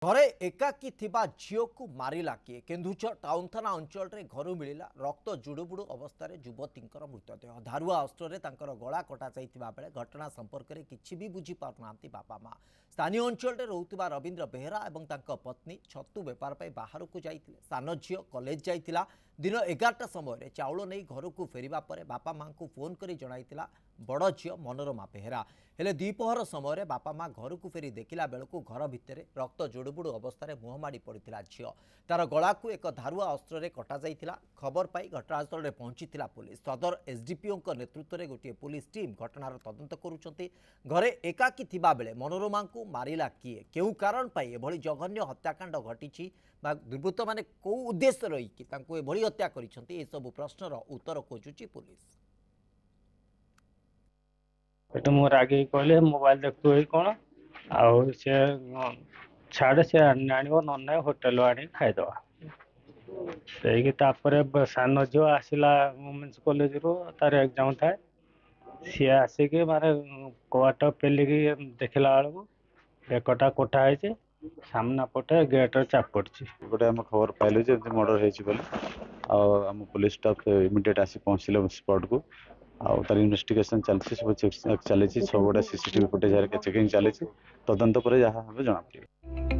घरे एकाकी थिबा झील को मारिला किए केन्दुझर टाउन थाना अंचल रे घर मिला रक्त जुड़ुबुड़ु अवस्था युवती मृतदेह धारुआ अस्त्र गला कटा जाइतिबा बेले घटना संपर्क में किछि भी बुझी पारना बापा माँ स्थानीय अंचल रे रहुतिबा रवींद्र बेहेरा एवं तांको पत्नी छतु बेपार पाई बाहर को जाइतिले सान झील कॉलेज जाइतिला दिन 11टा समय चाउल नहीं घर को फेरिबा परे बापा माँ को फोन करी जणाइतिला बड़ झील मनोरमा बेहेरा हेले द्विपहर समय बापा माँ घर को फेरी देखिला बेलू घर भितर रक्त जोड़ुबुड़ु अवस्था मुहमाड़ी पड़ता झील तार गला को एक धारुआ अस्त्र कटा जाइतिला खबर पाई घटनास्थल में पहुंची पुलिस सदर एसडीपीओ नेतृत्व में गोटे पुलिस टीम घटनार तदंत करुछंती घरे एकाकी थिबा बेले मनोरमा को मारिला किए केउ कारण पाई एभली जघन्य हत्याकांड घटी दुर्वृत्त माने को उद्देश्य रही एभली हत्या करिसंती ए सब प्रश्नर उत्तर खोजुची पुलिस। एटू मोर आगे कहले मोबाइल देखतु है कौन आउ से छाड़े से आनिबो नन्ना होटल आनी खाइदवा से सान झील आसला वुमेन्स कॉलेज रो तार एग्जाम थाए सी आसिक मारे कवाट पेलिकी देखला बेलू एकटा कोठा है सामना पटे गेट चाप पड़ी गोटे आम खबर पाइलु जे मर्डर होम पुलिस स्टाफ इमिडिएट आसी पहुँचले स्पॉट को आउ तार इन्वेस्टिगेशन चलछि सब चेक चलछि सब गोटे सीसीटीवी फुटेज चेकिंग चलछि तदंत पर जहाँ हम जना पड़े।